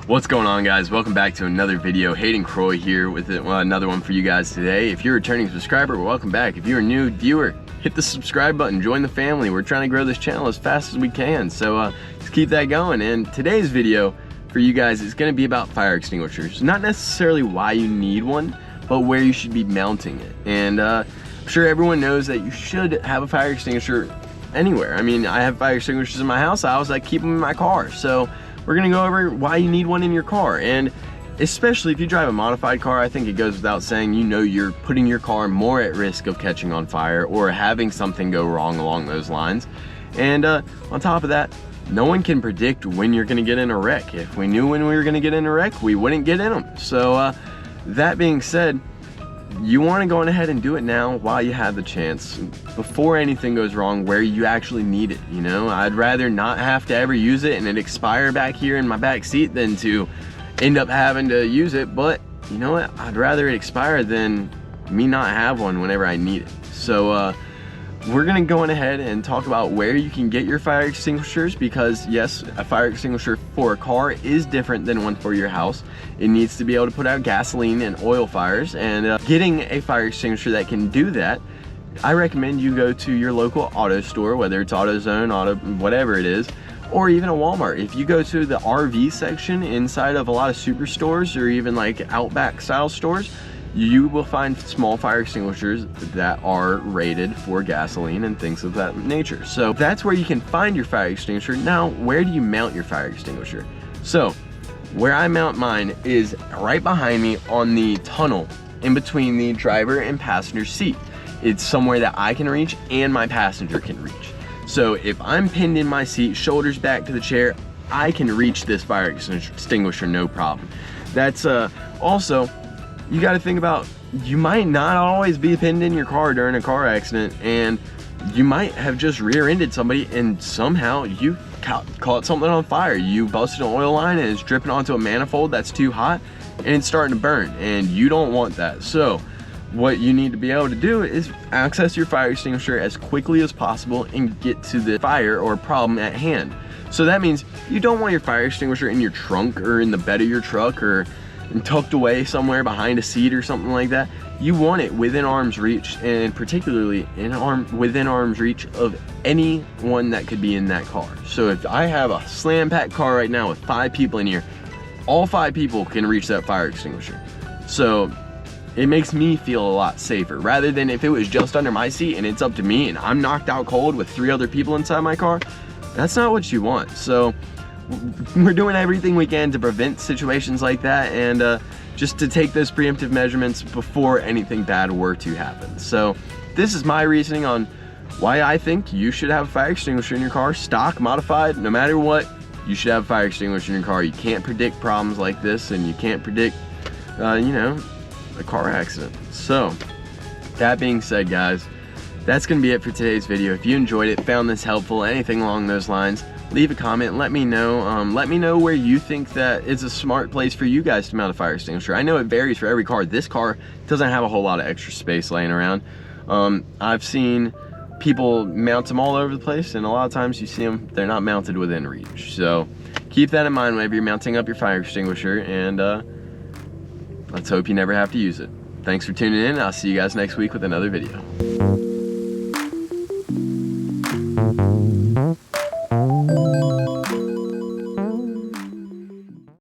What's going on, guys? Welcome back to another video. Hayden Croy here with another one for you guys today. If you're a returning subscriber, welcome back. If you're a new viewer, hit the subscribe button, join the family. We're trying to grow this channel as fast as we can, so let's keep that going. And today's video for you guys is going to be about fire extinguishers. Not necessarily why you need one, but where you should be mounting it. And I'm sure everyone knows that you should have a fire extinguisher anywhere. I mean, I have fire extinguishers in my house. I always like keep them in my car. So we're gonna go over why you need one in your car. And especially if you drive a modified car, I think it goes without saying, you know, you're putting your car more at risk of catching on fire or having something go wrong along those lines. And on top of that, no one can predict when you're gonna get in a wreck. If we knew when we were gonna get in a wreck, we wouldn't get in them. So that being said, you want to go on ahead and do it now while you have the chance, before anything goes wrong where you actually need it. You know, I'd rather not have to ever use it and it expire back here in my back seat than to end up having to use it. But you know what, I'd rather it expire than me not have one whenever I need it. So we're gonna go on ahead and talk about where you can get your fire extinguishers, because yes, a fire extinguisher for a car is different than one for your house. It needs to be able to put out gasoline and oil fires, and getting a fire extinguisher that can do that, I recommend you go to your local auto store, whether it's AutoZone, whatever it is, or even a Walmart. If you go to the RV section inside of a lot of superstores or even like Outback style stores, you will find small fire extinguishers that are rated for gasoline and things of that nature. So that's where you can find your fire extinguisher. Now, where do you mount your fire extinguisher? So where I mount mine is right behind me on the tunnel in between the driver and passenger seat. It's somewhere that I can reach and my passenger can reach. So if I'm pinned in my seat, shoulders back to the chair, I can reach this fire extinguisher no problem. That's also, you got to think about, you might not always be pinned in your car during a car accident, and you might have just rear-ended somebody and somehow you caught something on fire. You busted an oil line and it's dripping onto a manifold that's too hot and it's starting to burn, and you don't want that. So what you need to be able to do is access your fire extinguisher as quickly as possible and get to the fire or problem at hand. So that means you don't want your fire extinguisher in your trunk or in the bed of your truck or tucked away somewhere behind a seat or something like that. You want it within arm's reach, and particularly within arm's reach of anyone that could be in that car. So if I have a slam packed car right now with 5 people in here, all 5 people can reach that fire extinguisher. So it makes me feel a lot safer, rather than if it was just under my seat and it's up to me and I'm knocked out cold with 3 other people inside my car. That's not what you want. So we're doing everything we can to prevent situations like that, and just to take those preemptive measurements before anything bad were to happen. So this is my reasoning on why I think you should have a fire extinguisher in your car, stock, modified, no matter what, you should have a fire extinguisher in your car. You can't predict problems like this, and you can't predict, you know, a car accident. So that being said, guys, that's gonna be it for today's video. If you enjoyed it, found this helpful, anything along those lines, leave a comment and let me know. Let me know where you think that is a smart place for you guys to mount a fire extinguisher. I know it varies for every car. This car doesn't have a whole lot of extra space laying around. I've seen people mount them all over the place, and a lot of times you see them, they're not mounted within reach. So keep that in mind whenever you're mounting up your fire extinguisher, and let's hope you never have to use it. Thanks for tuning in. I'll see you guys next week with another video.